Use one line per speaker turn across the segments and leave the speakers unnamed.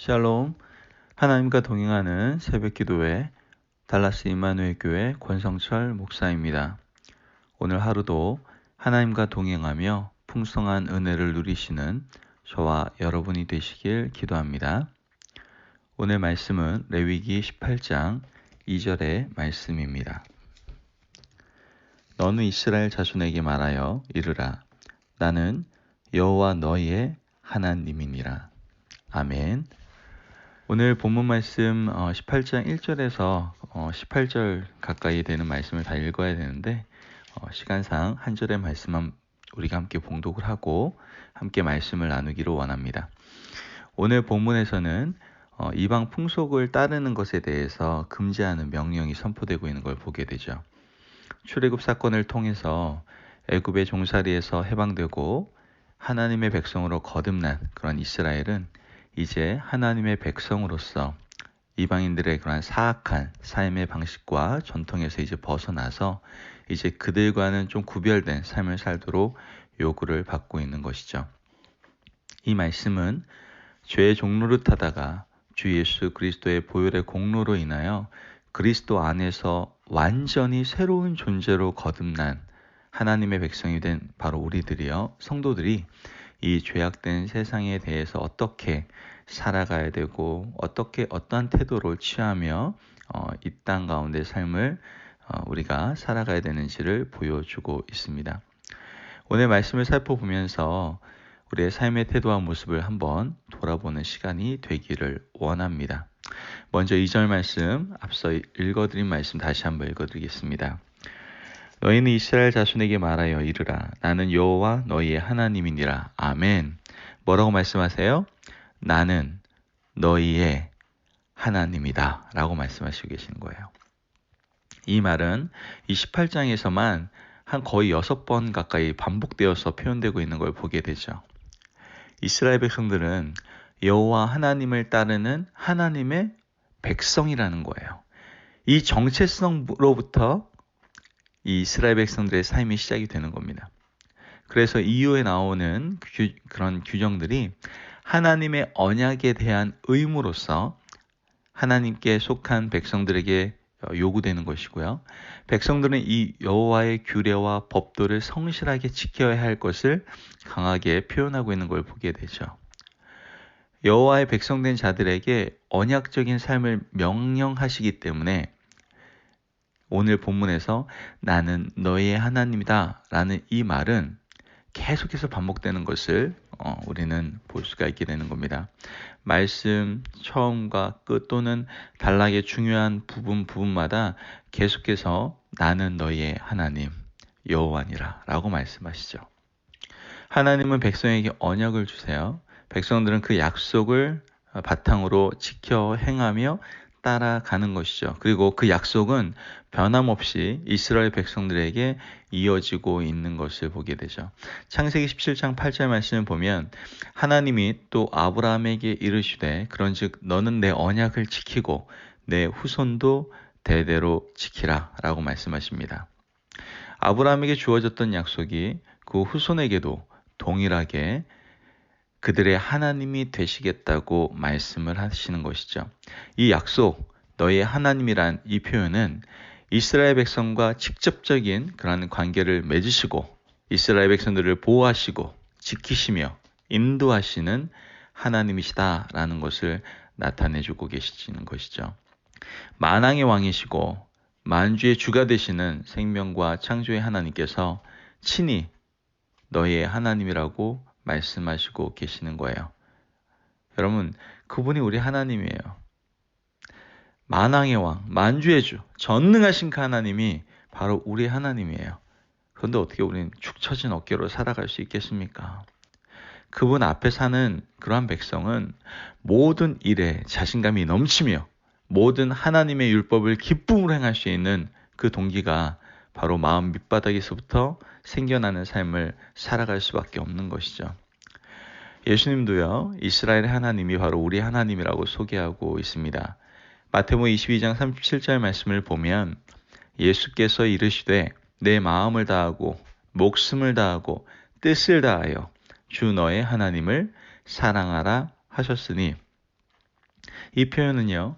샬롬, 하나님과 동행하는 새벽기도회 달라스 임마누엘 교회 권성철 목사입니다. 오늘 하루도 하나님과 동행하며 풍성한 은혜를 누리시는 저와 여러분이 되시길 기도합니다. 오늘 말씀은 레위기 18장 2절의 말씀입니다. 너는 이스라엘 자손에게 말하여 이르라. 나는 여호와 너희의 하나님이니라. 아멘. 오늘 본문 말씀 18장 1절에서 18절 가까이 되는 말씀을 다 읽어야 되는데 시간상 한 절의 말씀만 우리가 함께 봉독을 하고 함께 말씀을 나누기로 원합니다. 오늘 본문에서는 이방 풍속을 따르는 것에 대해서 금지하는 명령이 선포되고 있는 걸 보게 되죠. 출애굽 사건을 통해서 애굽의 종살이에서 해방되고 하나님의 백성으로 거듭난 그런 이스라엘은 이제 하나님의 백성으로서 이방인들의 그러한 사악한 삶의 방식과 전통에서 이제 벗어나서 이제 그들과는 좀 구별된 삶을 살도록 요구를 받고 있는 것이죠. 이 말씀은 죄의 종노릇하다가 주 예수 그리스도의 보혈의 공로로 인하여 그리스도 안에서 완전히 새로운 존재로 거듭난 하나님의 백성이 된 바로 우리들이요, 성도들이 이 죄악된 세상에 대해서 어떻게 살아가야 되고 어떠한 태도를 취하며 이 땅 가운데 삶을 우리가 살아가야 되는지를 보여주고 있습니다. 오늘 말씀을 살펴보면서 우리의 삶의 태도와 모습을 한번 돌아보는 시간이 되기를 원합니다. 먼저 2절 말씀, 앞서 읽어드린 말씀 다시 한번 읽어드리겠습니다. 너희는 이스라엘 자손에게 말하여 이르라. 나는 여호와 너희의 하나님이니라. 아멘. 뭐라고 말씀하세요? 나는 너희의 하나님이다 라고 말씀하시고 계시는 거예요. 이 말은 28장에서만 한 거의 6번 가까이 반복되어서 표현되고 있는 걸 보게 되죠. 이스라엘 백성들은 여호와 하나님을 따르는 하나님의 백성이라는 거예요. 이 정체성으로부터 이 이스라엘 백성들의 삶이 시작이 되는 겁니다. 그래서 이후에 나오는 그런 규정들이 하나님의 언약에 대한 의무로서 하나님께 속한 백성들에게 요구되는 것이고요. 백성들은 이 여호와의 규례와 법도를 성실하게 지켜야 할 것을 강하게 표현하고 있는 걸 보게 되죠. 여호와의 백성된 자들에게 언약적인 삶을 명령하시기 때문에 오늘 본문에서 나는 너희의 하나님이다 라는 이 말은 계속해서 반복되는 것을 우리는 볼 수가 있게 되는 겁니다. 말씀 처음과 끝 또는 단락의 중요한 부분마다 계속해서 나는 너희의 하나님 여호와니라 라고 말씀하시죠. 하나님은 백성에게 언약을 주세요. 백성들은 그 약속을 바탕으로 지켜 행하며 따라가는 것이죠. 그리고 그 약속은 변함없이 이스라엘 백성들에게 이어지고 있는 것을 보게 되죠. 창세기 17장 8절 말씀을 보면 하나님이 또 아브라함에게 이르시되 그런즉 너는 내 언약을 지키고 내 후손도 대대로 지키라 라고 말씀하십니다. 아브라함에게 주어졌던 약속이 그 후손에게도 동일하게 그들의 하나님이 되시겠다고 말씀을 하시는 것이죠. 이 약속, 너의 하나님이란 이 표현은 이스라엘 백성과 직접적인 그런 관계를 맺으시고 이스라엘 백성들을 보호하시고 지키시며 인도하시는 하나님이시다라는 것을 나타내주고 계시는 것이죠. 만왕의 왕이시고 만주의 주가 되시는 생명과 창조의 하나님께서 친히 너희의 하나님이라고 말씀하시고 계시는 거예요. 여러분, 그분이 우리 하나님이에요. 만왕의 왕, 만주의 주, 전능하신 그 하나님이 바로 우리 하나님이에요. 그런데 어떻게 우리는 축 처진 어깨로 살아갈 수 있겠습니까? 그분 앞에 사는 그러한 백성은 모든 일에 자신감이 넘치며 모든 하나님의 율법을 기쁨으로 행할 수 있는 그 동기가 바로 마음 밑바닥에서부터 생겨나는 삶을 살아갈 수밖에 없는 것이죠. 예수님도요, 이스라엘의 하나님이 바로 우리 하나님이라고 소개하고 있습니다. 마태복음 22장 37절 말씀을 보면 예수께서 이르시되 내 마음을 다하고 목숨을 다하고 뜻을 다하여 주 너의 하나님을 사랑하라 하셨으니 이 표현은요,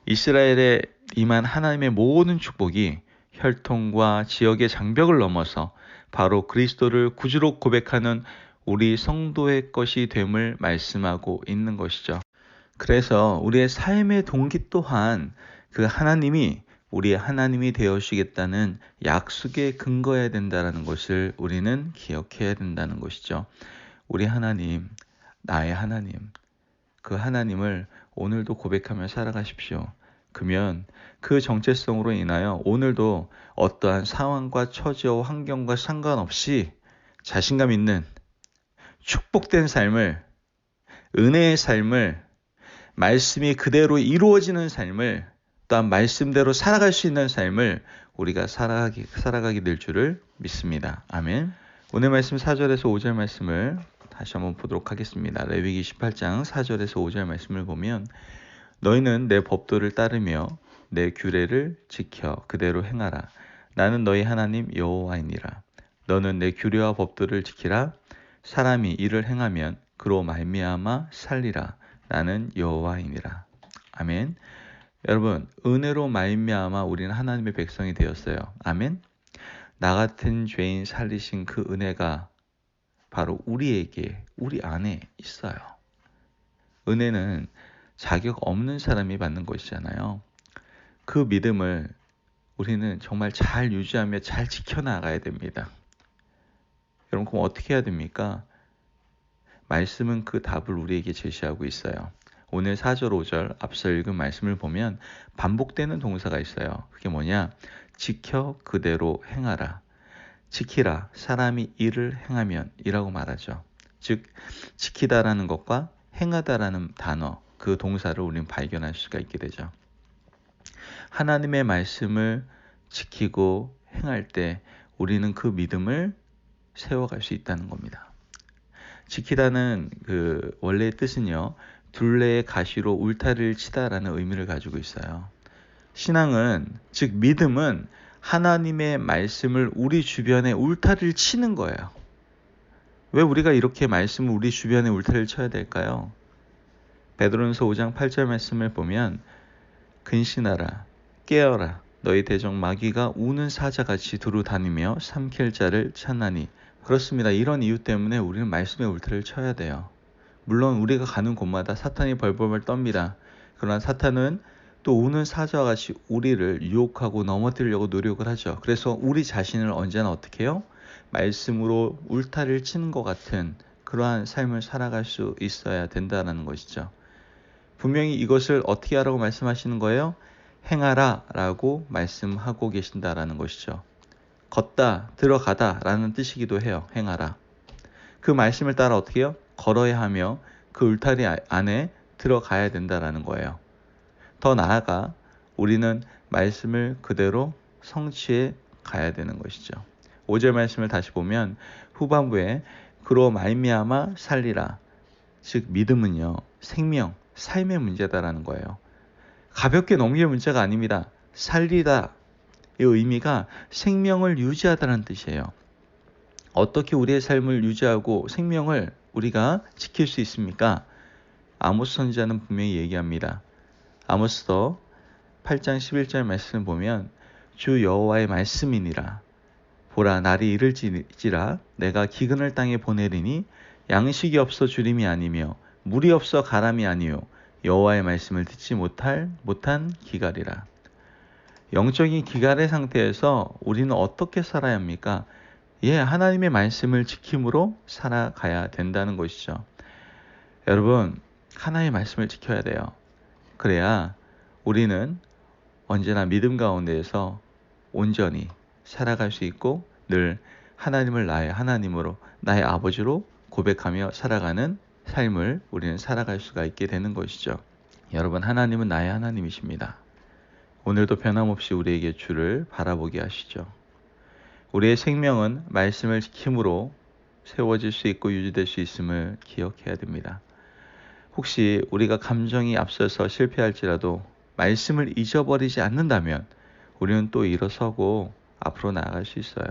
이스라엘에 임한 하나님의 모든 축복이 혈통과 지역의 장벽을 넘어서 바로 그리스도를 구주로 고백하는 우리 성도의 것이 됨을 말씀하고 있는 것이죠. 그래서 우리의 삶의 동기 또한 그 하나님이 우리의 하나님이 되어주시겠다는 약속에 근거해야 된다는 것을 우리는 기억해야 된다는 것이죠. 우리 하나님, 나의 하나님, 그 하나님을 오늘도 고백하며 살아가십시오. 그러면 그 정체성으로 인하여 오늘도 어떠한 상황과 처지와 환경과 상관없이 자신감 있는 축복된 삶을, 은혜의 삶을, 말씀이 그대로 이루어지는 삶을, 또한 말씀대로 살아갈 수 있는 삶을 우리가 살아가게 될 줄을 믿습니다. 아멘. 오늘 말씀 4절에서 5절 말씀을 다시 한번 보도록 하겠습니다. 레위기 18장 4절에서 5절 말씀을 보면 너희는 내 법도를 따르며 내 규례를 지켜 그대로 행하라. 나는 너희 하나님 여호와이니라. 너는 내 규례와 법도를 지키라. 사람이 이를 행하면 그로 말미암아 살리라. 나는 여호와이니라. 아멘. 여러분, 은혜로 말미암아 우리는 하나님의 백성이 되었어요. 아멘. 나 같은 죄인 살리신 그 은혜가 바로 우리에게, 우리 안에 있어요. 은혜는 자격 없는 사람이 받는 것이잖아요. 그 믿음을 우리는 정말 잘 유지하며 잘 지켜나가야 됩니다. 여러분, 그럼 어떻게 해야 됩니까? 말씀은 그 답을 우리에게 제시하고 있어요. 오늘 4절, 5절 앞서 읽은 말씀을 보면 반복되는 동사가 있어요. 그게 뭐냐? 지켜 그대로 행하라. 지키라. 사람이 이를 행하면 이라고 말하죠. 즉, 지키다라는 것과 행하다라는 단어, 그 동사를 우리는 발견할 수가 있게 되죠. 하나님의 말씀을 지키고 행할 때 우리는 그 믿음을 세워갈 수 있다는 겁니다. 지키다는 그 원래의 뜻은요, 둘레의 가시로 울타리를 치다라는 의미를 가지고 있어요. 신앙은, 즉 믿음은 하나님의 말씀을 우리 주변에 울타리를 치는 거예요. 왜 우리가 이렇게 말씀을 우리 주변에 울타리를 쳐야 될까요? 베드로전서 5장 8절 말씀을 보면 근신하라, 깨어라, 너희 대적 마귀가 우는 사자같이 두루 다니며 삼킬 자를 찾나니. 그렇습니다. 이런 이유 때문에 우리는 말씀의 울타리를 쳐야 돼요. 물론 우리가 가는 곳마다 사탄이 벌벌벌 떱니다. 그러나 사탄은 또 우는 사자와 같이 우리를 유혹하고 넘어뜨리려고 노력을 하죠. 그래서 우리 자신을 언제나 어떻게 해요? 말씀으로 울타리를 치는 것 같은 그러한 삶을 살아갈 수 있어야 된다는 것이죠. 분명히 이것을 어떻게 하라고 말씀하시는 거예요? 행하라 라고 말씀하고 계신다라는 것이죠. 걷다, 들어가다 라는 뜻이기도 해요. 행하라. 그 말씀을 따라 어떻게 해요? 걸어야 하며 그 울타리 안에 들어가야 된다라는 거예요. 더 나아가 우리는 말씀을 그대로 성취해 가야 되는 것이죠. 5절 말씀을 다시 보면 후반부에 그로 말미암아 살리라. 즉 믿음은요, 생명, 삶의 문제다라는 거예요. 가볍게 넘길 문제가 아닙니다. 살리다. 이 의미가 생명을 유지하다는 뜻이에요. 어떻게 우리의 삶을 유지하고 생명을 우리가 지킬 수 있습니까? 아모스 선지자는 분명히 얘기합니다. 아모스서 8장 11절 말씀을 보면 주 여호와의 말씀이니라. 보라, 날이 이를지라 내가 기근을 땅에 보내리니 양식이 없어 주림이 아니며 물이 없어 가람이 아니요 여호와의 말씀을 듣지 못한 기갈이라. 영적인 기갈의 상태에서 우리는 어떻게 살아야 합니까? 하나님의 말씀을 지킴으로 살아가야 된다는 것이죠. 여러분, 하나님의 말씀을 지켜야 돼요. 그래야 우리는 언제나 믿음 가운데에서 온전히 살아갈 수 있고 늘 하나님을 나의 하나님으로, 나의 아버지로 고백하며 살아가는 삶을 우리는 살아갈 수가 있게 되는 것이죠. 여러분, 하나님은 나의 하나님이십니다. 오늘도 변함없이 우리에게 주를 바라보게 하시죠. 우리의 생명은 말씀을 지킴으로 세워질 수 있고 유지될 수 있음을 기억해야 됩니다. 혹시 우리가 감정이 앞서서 실패할지라도 말씀을 잊어버리지 않는다면 우리는 또 일어서고 앞으로 나아갈 수 있어요.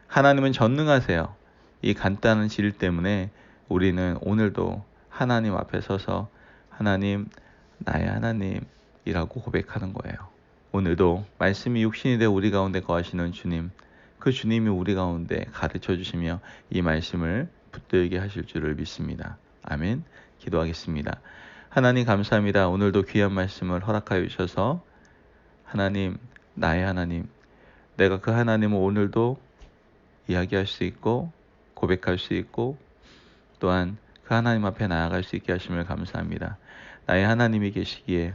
하나님은 전능하세요. 이 간단한 진리 때문에 우리는 오늘도 하나님 앞에 서서 하나님, 나의 하나님이라고 고백하는 거예요. 오늘도 말씀이 육신이 되어 우리 가운데 거하시는 주님, 그 주님이 우리 가운데 가르쳐 주시며 이 말씀을 붙들게 하실 줄을 믿습니다. 아멘. 기도하겠습니다. 하나님 감사합니다. 오늘도 귀한 말씀을 허락하여 주셔서 하나님, 나의 하나님, 내가 그 하나님을 오늘도 이야기할 수 있고 고백할 수 있고 또한 그 하나님 앞에 나아갈 수 있게 하심을 감사합니다. 나의 하나님이 계시기에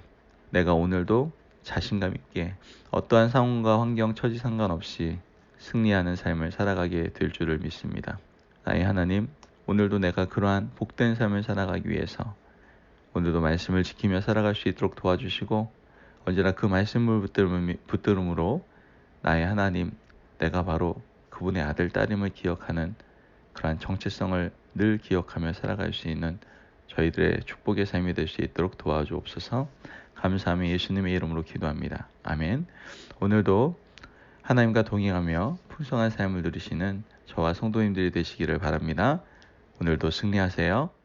내가 오늘도 자신감 있게 어떠한 상황과 환경, 처지 상관없이 승리하는 삶을 살아가게 될 줄을 믿습니다. 나의 하나님, 오늘도 내가 그러한 복된 삶을 살아가기 위해서 오늘도 말씀을 지키며 살아갈 수 있도록 도와주시고 언제나 그 말씀을 붙들음으로 나의 하나님, 내가 바로 그분의 아들, 딸임을 기억하는 그러한 정체성을 늘 기억하며 살아갈 수 있는 저희들의 축복의 삶이 될 수 있도록 도와주옵소서. 감사하며 예수님의 이름으로 기도합니다. 아멘. 오늘도 하나님과 동행하며 풍성한 삶을 누리시는 저와 성도님들이 되시기를 바랍니다. 오늘도 승리하세요.